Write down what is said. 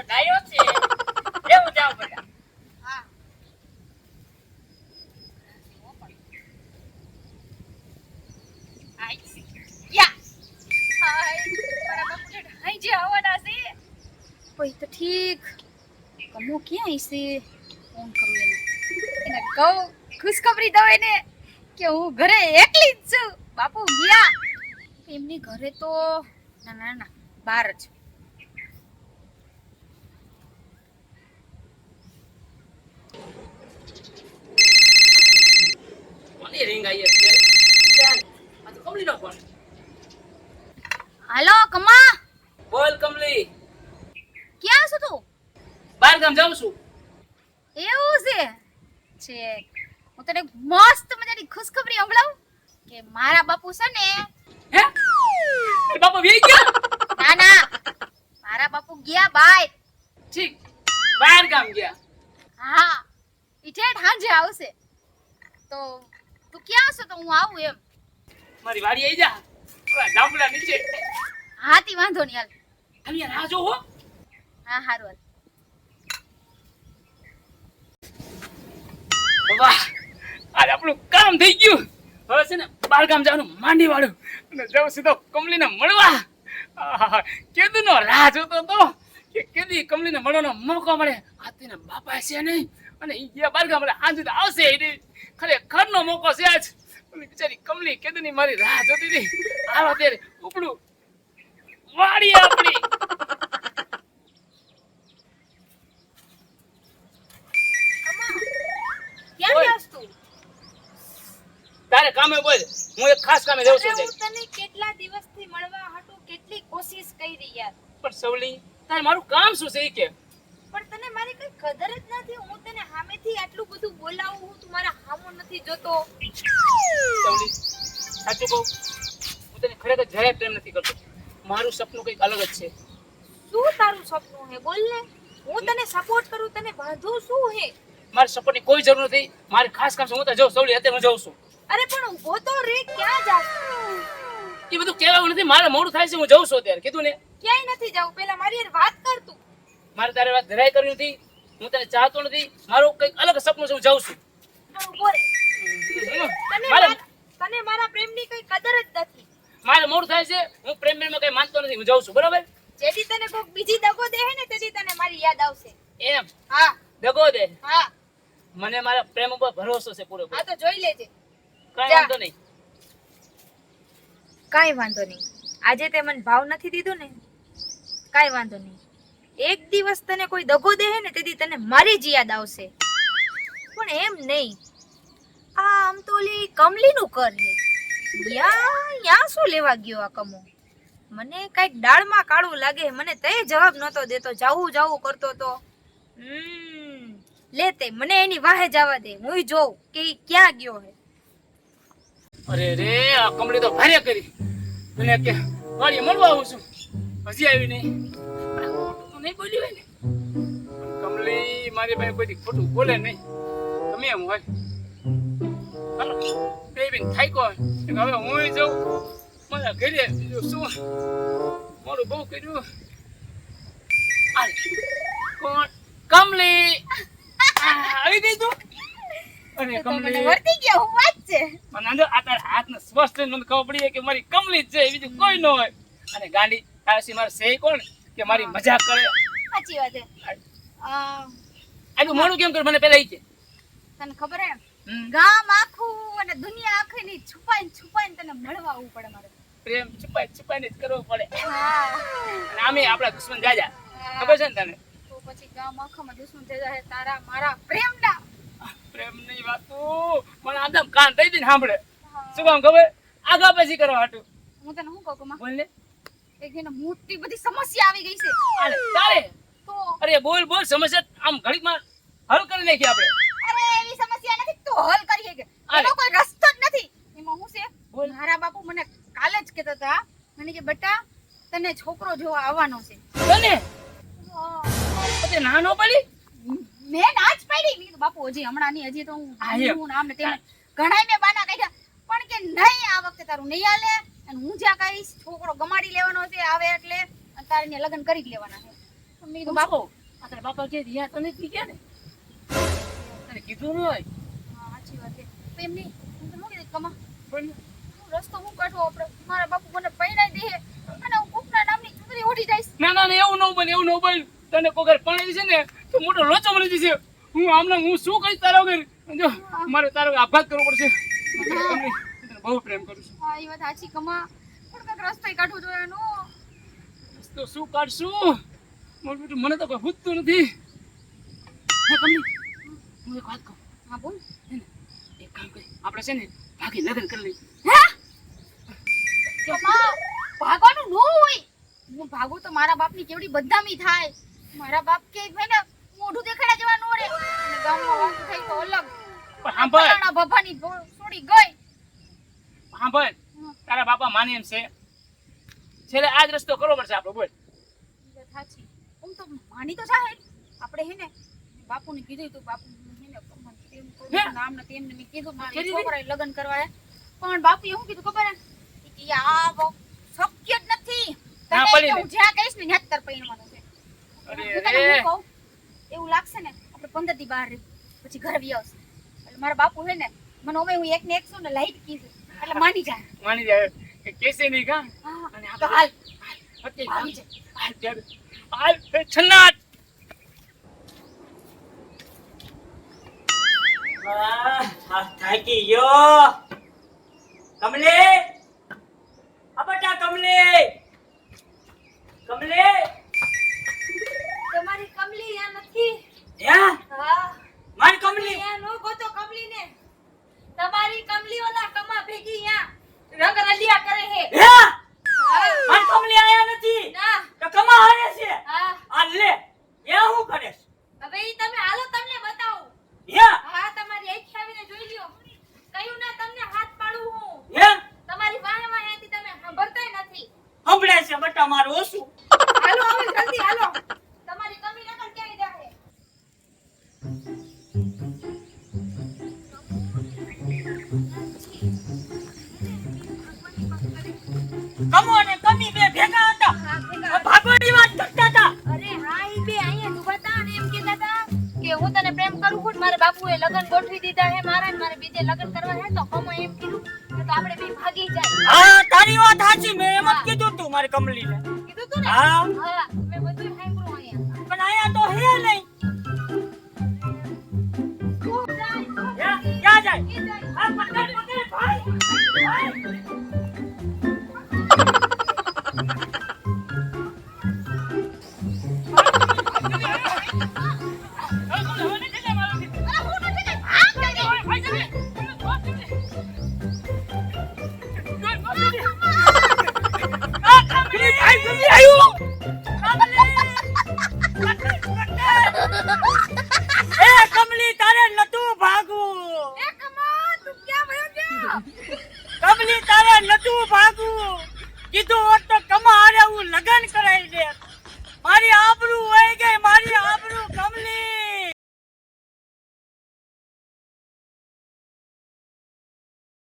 તો ડાયો છે એવું જાવ પડ્યા હા આઈ યા હાય મારા બાપુ હાઈ જે આવવાના છે કોઈ તો ઠીક કમો ક્યાં હશે ફોન કરું એને કહું ખુશખબરી દઉં એને કે હું ઘરે એકલી જ છું બાપુ ગયા એમની ઘરે તો ના ના ના બહાર જ કોની રિંગ આવી અત્યારે ચાલ આ તો કમલીનો ફોન હાલો કમા બોલ કમલી ક્યાં છો તું બહાર ગામ જાઉં છું એવું છે હું તને મસ્ત મજાની ખુશખબરી સંભળાવું કે મારા બાપુ છે ને હે બાપા વેઈ ગયા ના ના મારા બાપુ ગયા બાય ઠીક બહાર ગામ ગયા હા ઈ ઠેઠ સાંજે આવશે તો તું ક્યાં છો તો હું આવું એમ મારી વાડી આવી જા ઓલા ડાંબલા નીચે હાથી વાંધો નહીં હાલ ખાલી રાહ જો હો હા હારું હાલ વાહ આજે આપણું કામ થઈ ગયું હવે છે ને બાર ગામ જવાનું માંડી વાળું અને જાઉં સીધો કમલીને મળવા કેદું નો રાહ જોતો તો કે કેદી કમલીને મળવાનો મોકો મળે હાથીના બાપા છે નહીં અને ઈ ગયા બાર ગામ આજે તો આવશે એ ખરેખર નો મોકો છે આજ ઓલી બિચારી કમલી કેદુની મારી રાહ જોતી હતી હાલો ત્યારે ઉપડું વાડી આપણી ક્યાં જાસ તું તારે કામે બોલ હું એક ખાસ કામે જાઉં છું હું તને કેટલા દિવસથી મળવા હાટુ કેટલી કોશિશ કરી યાર પણ સવલી તારે મારું કામ શું છે ઈ કે પણ તને મારી કઈ કદર જ નથી હું તને સામેથી આટલું બધું બોલાવું હું તું મારા સામો નથી જોતો સવલી સાચું કહું હું તને ખરેખર જરાય પ્રેમ નથી કરતો મારું સપનું કંઈક અલગ જ છે શું તારું સપનું હે બોલ ને હું તને સપોર્ટ કરું તને બાંધું શું હે મારે સપોર્ટની કોઈ જરૂર નથી મારે ખાસ કામ છે હું તો જાઉં સવલી અત્યારે હું જાઉં છું અરે પણ ઊભો તો રે ક્યાં જાસ એ બધું કહેવાનું નથી મારે મોડું થાય છે હું જાઉં છું અત્યારે કીધું ને ક્યાંય નથી જાવું પેલા મારી હારે વાત કર તું મારે તારે વાત જરાય કરવી નથી હું તને ચાહતો નથી મારું કંઈક અલગ સપનું છે હું જાઉં છું પણ ઊભો રે તને મારા પ્રેમની કઈ કદર જ નથી મારે મોડું થાય છે હું પ્રેમમાં કઈ માનતો નથી હું જાઉં છું બરાબર જેથી તને કોક બીજી દગો દે હે ને તેથી તને મારી યાદ આવશે એમ હા દગો દે હા મને મારા પ્રેમ ઉપર ભરોસો છે પૂરેપૂરો આ તો જોઈ લેજે કાંઈ વાંધો નહીં કાઈ વાંધો નહીં આજે તે મને ભાવ નથી દીધો ને કાઈ વાંધો નહીં એક દિવસ તને કોઈ દગો દે હે ને તેથી તને મારી જ યાદ આવશે પણ એમ નહીં આમ તો ઓલી કમલીનું કર હે યા શું લેવા ગયો આ કમો મને કઈક દાળમાં કાળું લાગે મને તે જવાબ નતો દેતો જાવું કરતો તો લે તે મને એની વાહે જવા દે હું જોઉં કે ઈ ક્યાં ગયો હે અરે રે આ કમળી તો ભારે કરી મને કે વાડી મળવા આવું છું હજી આવી નહીં તો નહીં બોલ્યું હોય ને કમલી મારી પાસે કોઈ ખોટું બોલે નહીં ગમે એમ હોય હાલો બે બેન થાયકો હવે હું જાઉં મારા ઘરે બીજું શું મારું બહુ કર્યું કોણ કમલી આવી ગઈ તું અરે કમલી વર્તી ગયા હું વાત છે મને અંદર આ તારા હાથને સ્પષ્ટ મને ખબર પડી કે મારી કમલી જ છે બીજું કોઈ ન હોય અને ગાંડી તારી મારે છે કોણ કે મારી મજાક કરે સાચી વાત છે આનું મોડું કેમ કરે મને પેલા ઈ કે તને ખબર હે ગામ આખું અને દુનિયા આખી ની છુપાઈને તને મળવા આવવું પડે મારે પ્રેમ છુપાઈને જ કરવો પડે હા અને આમે આપણા દુશ્મન જાજા ખબર છે ને તને તો પછી ગામ આખામાં દુશ્મન થઈ જાય તારા મારા પ્રેમના પ્રેમની વાતો મને આદમ કાન દઈ દઈને સાંભળે શું કામ ખબર આગા પછી કરવા હાટું હું તને શું કહું બોલ ને એક એને મોટી બધી સમસ્યા આવી ગઈ છે અરે તારે તો અરે બોલ સમસ્યા આમ ઘડીકમાં હલ કરી નાખી આપણે અરે એવી સમસ્યા નથી તો હલ કરીએ કે અરે. એનો કોઈ રસ્તો જ નથી એમાં હું છે બોલ. મારા બાપુ મને કાલે જ કહેતા હતા મને કે બેટા તને છોકરો જોવા આવવાનો છે તને પછી ના નો પડી મેં ના જ પાડી મેં કીધું બાપુ હજી હમણાં નહીં હજી તો હું નામ ને તેમ ઘણાય મેં બાના કાઢ્યા પણ કે નહીં આ વખતે તારું નહીં હાલે અને હું જ્યાં કહીશ છોકરો ગમાડી લેવાનો છે આવે એટલે અને તારે ને લગ્ન કરી જ લેવાના છે મેં તો કીધું બાપુ બાપો તારા બાપા કે રિયા તને કી કે ને તને કીધું ન હોય હા, સાચી વાત છે. તો એમ નહીં, હું તો શું કીધું કમા, પણ હું રસ્તો હું કાઢવો આપણે? મારા બાપુ મને પૈણાઈ દે અને હું કોકના નામની છોકરી ઉઠી જઈશ. ના ના ના, એવું ન બને, એવું ન બને. તને કોગર પાણી છે ને તો મોટો લોચો મળી જશે. હું આમને હું શું કહીશ તારા વગર? જો મારે તારો આભાર કરવો પડશે. હું તને બહુ પ્રેમ કરું છું. હા, એ વાત સાચી કમા, પણ કાંઈક રસ્તો કાઢવો જોઈએ એનો. તો શું કાઢશું? મારું બેટું મને તો કોઈ પૂછતું નથી. હે કમલી, હું એક વાત કહું. હા બોલ. હે ને, એક કામ કરી, આપણે છે ને ભાગી લગ્ન કરી લઈએ. હે કમા, ભાગવાનું ન હોય. હું ભાગું તો મારા બાપની કેવડી બદનામી થાય. મારા બાપ કે ભાઈ ને મોઢું દેખાડા જેવા નો રે અને ગામમાં વાતું થઈ તો અલગ. પણ સાંભળ, ફલાણા ભભાની છોડી ગઈ. સાંભળ, તારા બાપા માને એમ છે. છેલ્લે આ જ રસ્તો કરવો પડશે આપણે. બોલ. ઈ વાત સાચી. હું તો માની તો જાહે. આપણે હે ને બાપુને કીધું તું, બાપુ હે ને કમન તેમ કોઈ નામ ને તેમને મેં કીધું મારા છોકરાએ લગ્ન કરવા હે. પણ બાપુએ શું કીધું ખબર હે કે આ બહુ શક્ય જ નથી. ના, તને પડી કે હું જ્યાં કહીશ ને ત્યાં જ તાર પૈણવાનું છે. હું તને શું કહું, એવું લાગશે ને આપણે 15 દી બહાર રહી પછી ઘરે વી આવશે. એટલે મારા બાપુ હે ને મને ઓમે હું એક ને એક છું ને લાઈટ કીધું એટલે માની જાય. માની જાય કે કેસે નહીં કા. હા, અને તો આપણે હાલ અત્યારે આવી આવી જા. હાલ ત્યારે હાલ એ છન્નાટ. થાકી ગયો. કમલે, આ બેટા કમલે, કમલે. તમારી કમલી યા નથી. યા હા, મારી કમલી. યા નો ગોતો કમલીને. તમારી કમલી ઓલા કમા ભેગી યા રંગ રલિયા કરે હે. યા હા, મારી કમલી આયા નથી. ના. તો કમા હારે છે. હા, આ લે. યા હું કરે છે? હવે ઈ તમે હાલો તમને બતાવું. યા હા, તમારી આંખ આવીને જોઈ લ્યો. કયું ના તમને હાથ પાડું હું. યા તમારી વાહે વાહેથી તમે સાંભળતાય નથી. હંભળે છે બેટા મારું ઓછું. હાલો હવે જલ્દી હાલો. તમારી કમી નકર ક્યાંય જાહે. કમો અને કમી બે ભેગા હતા. હા, ભેગા. ભાગવાની વાત કરતા હતા. અરે હા, ઈ બે અહીંયા જ ઊભા હતા અને એમ કહેતા હતા કે હું તને પ્રેમ કરું છું. મારા બાપુએ લગ્ન ગોઠવી દીધા હે મારા ને મારે બીજે લગ્ન કરવા હે તો કમો એમ કીધું કે તો આપણે બે ભાગી જાય. હા તારી વાત સાચી. મેં એમ જ કીધું તું મારી કમલીને. કીધું તું ને? હા હા, મેં બધું સાંભળ્યું અહીંયા. પણ આયા તો હે નહીં. તું જાય, તું યા ક્યાં જાય? ઈ જાય. આ પકડ પકડ ભાઈ. અરે હું નથી કઈ ભાગ કરી. એ કમલી તારે નતું ભાગવું. એ કમા, તું ક્યાં વયો ગયો? કમલી તારે નતું ભાગવું. કીધું હોત તો કમા હારે હું લગન કરાવી દે. મારી આબરૂ વહી ગઈ.